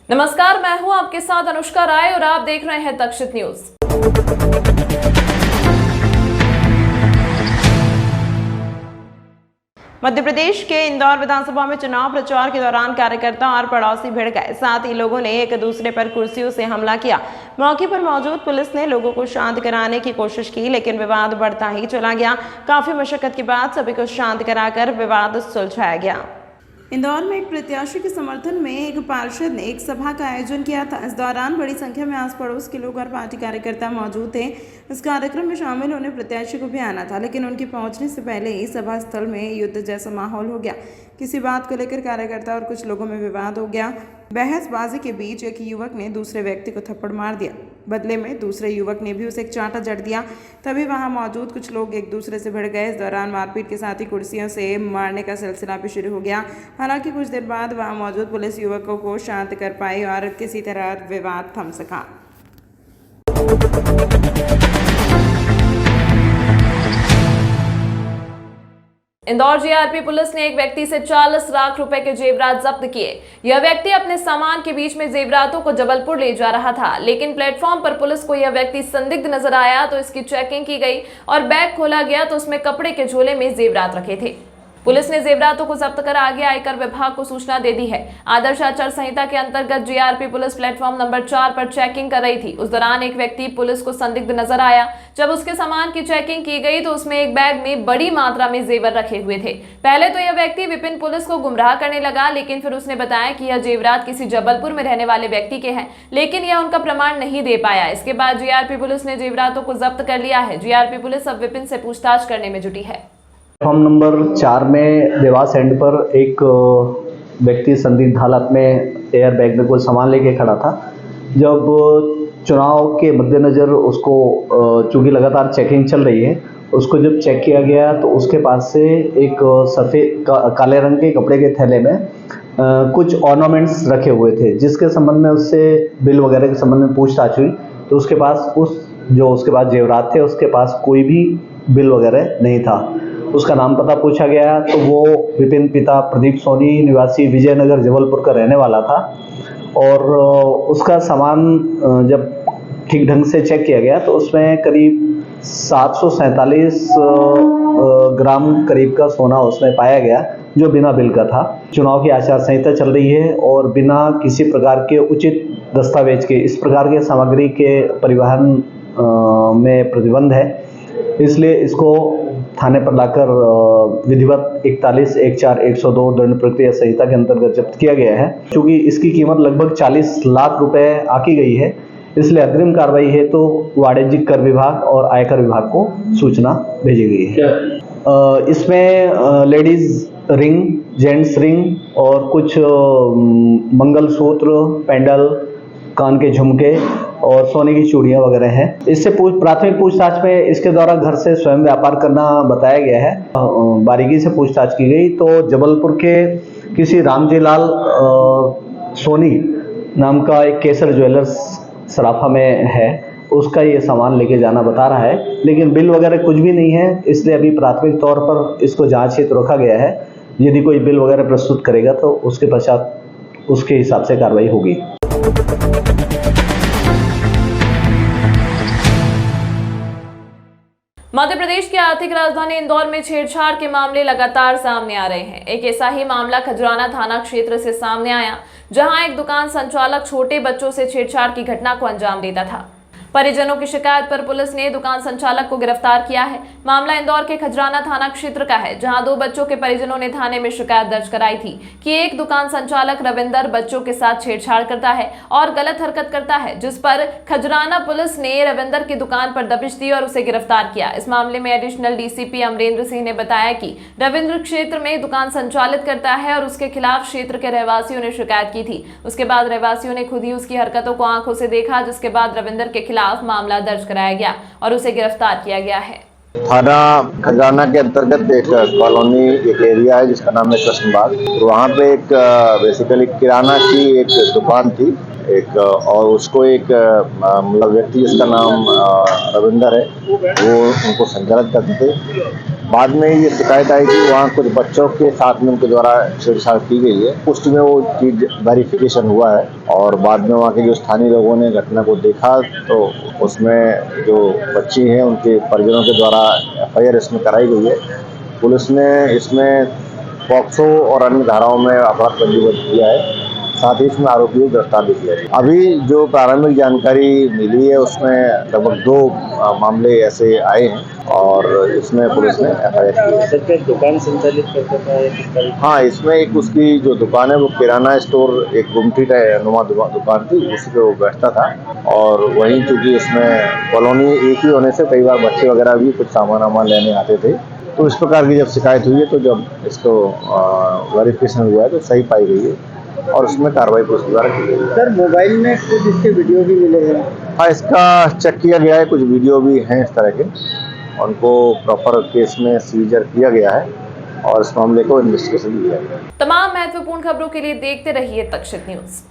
नमस्कार, मैं हूं आपके साथ अनुष्का राय और आप देख रहे हैं तक्षित न्यूज। मध्य प्रदेश के इंदौर विधानसभा में चुनाव प्रचार के दौरान कार्यकर्ता और पड़ोसी भिड़ गए। साथ ही लोगों ने एक दूसरे पर कुर्सियों से हमला किया। मौके पर मौजूद पुलिस ने लोगों को शांत कराने की कोशिश की, लेकिन विवाद बढ़ता ही चला गया। काफी मशक्कत के बाद सभी को शांत कराकर विवाद सुलझाया गया। इंदौर में एक प्रत्याशी के समर्थन में एक पार्षद ने एक सभा का आयोजन किया था। इस दौरान बड़ी संख्या में आस पड़ोस के लोग और पार्टी कार्यकर्ता मौजूद थे। इस कार्यक्रम में शामिल होने प्रत्याशी को भी आना था, लेकिन उनके पहुंचने से पहले ही सभा स्थल में युद्ध जैसा माहौल हो गया। किसी बात को लेकर कार्यकर्ता और कुछ लोगों में विवाद हो गया। बहसबाजी के बीच एक युवक ने दूसरे व्यक्ति को थप्पड़ मार दिया। बदले में दूसरे युवक ने भी उसे एक चांटा जड़ दिया। तभी वहां मौजूद कुछ लोग एक दूसरे से भिड़ गए। इस दौरान मारपीट के साथ ही कुर्सियों से मारने का सिलसिला भी शुरू हो गया। हालांकि कुछ देर बाद वहां मौजूद पुलिस युवकों को शांत कर पाई और किसी तरह विवाद थम सका। इंदौर जीआरपी पुलिस ने एक व्यक्ति से 40 लाख रुपए के जेवरात जब्त किए। यह व्यक्ति अपने सामान के बीच में जेवरातों को जबलपुर ले जा रहा था, लेकिन प्लेटफॉर्म पर पुलिस को यह व्यक्ति संदिग्ध नजर आया तो इसकी चेकिंग की गई और बैग खोला गया तो उसमें कपड़े के झोले में जेवरात रखे थे। पुलिस ने जेवरातों को जब्त कर आगे आयकर विभाग को सूचना दे दी है। आदर्श आचार संहिता के अंतर्गत जीआरपी पुलिस प्लेटफॉर्म नंबर 4 पर चेकिंग कर रही थी। उस दौरान एक व्यक्ति पुलिस को संदिग्ध नजर आया। जब उसके सामान की चेकिंग की गई तो उसमें एक बैग में बड़ी मात्रा में जेवर रखे हुए थे। पहले तो यह व्यक्ति विपिन पुलिस को गुमराह करने लगा, लेकिन फिर उसने बताया कि यह जेवरात किसी जबलपुर में रहने वाले व्यक्ति के हैं, लेकिन यह उनका प्रमाण नहीं दे पाया। इसके बाद जीआरपी पुलिस ने जेवरातों को जब्त कर लिया है। जीआरपी पुलिस अब विपिन से पूछताछ करने में जुटी है। प्लेटफॉर्म नंबर 4 में देवास एंड पर एक व्यक्ति संदिग्ध हालत में एयर बैग में कोई सामान लेके खड़ा था। जब चुनाव के मद्देनज़र उसको चूंकि लगातार चेकिंग चल रही है, उसको जब चेक किया गया तो उसके पास से एक सफ़ेद काले रंग के कपड़े के थैले में कुछ ऑर्नामेंट्स रखे हुए थे, जिसके संबंध में उससे बिल वगैरह के संबंध में पूछताछ हुई तो उसके पास उसके पास जेवरात थे, उसके पास कोई भी बिल वगैरह नहीं था। उसका नाम पता पूछा गया तो वो विपिन पिता प्रदीप सोनी निवासी विजयनगर जबलपुर का रहने वाला था। और उसका सामान जब ठीक ढंग से चेक किया गया तो उसमें करीब 747 ग्राम करीब का सोना उसमें पाया गया, जो बिना बिल का था। चुनाव की आचार संहिता चल रही है और बिना किसी प्रकार के उचित दस्तावेज के इस प्रकार के सामग्री के परिवहन में प्रतिबंध है, इसलिए इसको थाने पर लाकर विधिवत 41, 14, 102 दंड प्रक्रिया संहिता के अंतर्गत जब्त किया गया है। चूंकि इसकी कीमत लगभग 40 लाख रुपए आकी गई है, इसलिए अग्रिम कार्रवाई है तो वाणिज्यिक कर विभाग और आयकर विभाग को सूचना भेजी गई है। इसमें लेडीज रिंग, जेंट्स रिंग और कुछ मंगलसूत्र, पेंडल, कान के झुमके और सोने की चूड़ियां वगैरह हैं। इससे प्राथमिक पूछताछ में इसके द्वारा घर से स्वयं व्यापार करना बताया गया है। बारीकी से पूछताछ की गई तो जबलपुर के किसी रामजी लाल सोनी नाम का एक केसर ज्वेलर्स सराफा में है, उसका ये सामान लेके जाना बता रहा है, लेकिन बिल वगैरह कुछ भी नहीं है। इसलिए अभी प्राथमिक तौर पर इसको जांच हेतु रखा गया है। यदि कोई बिल वगैरह प्रस्तुत करेगा तो उसके पश्चात उसके हिसाब से कार्रवाई होगी। मध्य प्रदेश की आर्थिक राजधानी इंदौर में छेड़छाड़ के मामले लगातार सामने आ रहे हैं। एक ऐसा ही मामला खजराना थाना क्षेत्र से सामने आया, जहां एक दुकान संचालक छोटे बच्चों से छेड़छाड़ की घटना को अंजाम देता था। परिजनों की शिकायत पर पुलिस ने दुकान संचालक को गिरफ्तार किया है। मामला इंदौर के खजराना थाना क्षेत्र का है, जहां 2 बच्चों के परिजनों ने थाने में शिकायत दर्ज कराई थी कि एक दुकान संचालक रविंदर बच्चों के साथ छेड़छाड़ करता है और गलत हरकत करता है, जिस पर खजराना पुलिस ने रविंदर की दुकान पर दबिश दी और उसे गिरफ्तार किया। इस मामले में एडिशनल डीसीपी अमरेंद्र सिंह ने बताया कि रविंद्र क्षेत्र में दुकान संचालित करता है और उसके खिलाफ क्षेत्र के रहवासियों ने शिकायत की थी। उसके बाद रहवासियों ने खुद ही उसकी हरकतों को आंखों से देखा, जिसके बाद रविंदर के खिलाफ मामला दर्ज कराया गया और उसे गिरफ्तार किया गया है। थाना खजराना के अंतर्गत एक कॉलोनी, एक एरिया है जिसका नाम है कृष्णबाग। वहाँ पे एक बेसिकली किराना की एक दुकान थी एक, और उसको एक मतलब व्यक्ति जिसका नाम रविंदर है वो उनको संचालित करते थे। बाद में ये शिकायत आई कि वहाँ कुछ बच्चों के साथ में उनके द्वारा छेड़छाड़ की गई है। पुष्टि में वो चीज वेरिफिकेशन हुआ है और बाद में वहाँ के जो स्थानीय लोगों ने घटना को देखा तो उसमें जो बच्ची हैं उनके परिजनों के द्वारा FIR इसमें कराई गई है। पुलिस ने इसमें पॉक्सो और अन्य धाराओं में अपराध पंजीबद्ध किया है, साथ ही इसमें आरोपियों को गिरफ्तार भी किया है। अभी जो प्रारंभिक जानकारी मिली है उसमें लगभग 2 मामले ऐसे आए हैं और इसमें पुलिस ने FIR की है। सर क्या दुकान संचालित करता था या किस तरह? हाँ, इसमें एक उसकी जो दुकान है वो किराना स्टोर एक गुमटी नुमा दुकान थी, उसी पे वो बैठता था और वहीं चूंकि उसमें कॉलोनी एक ही होने से कई बार बच्चे वगैरह भी कुछ सामान लेने आते थे, तो इस प्रकार की जब शिकायत हुई है तो जब इसको वेरिफिकेशन हुआ है तो सही पाई गई है और उसमें कार्रवाई पुलिस द्वारा की गई है। सर मोबाइल में कुछ इसके वीडियो भी मिले हैं? हाँ, इसका चेक किया गया है, कुछ वीडियो भी हैं इस तरह के, उनको प्रॉपर केस में सीजर किया गया है और इस मामले को इन्वेस्टिगेशन किया गया है। तमाम महत्वपूर्ण खबरों के लिए देखते रहिए तक्षक न्यूज।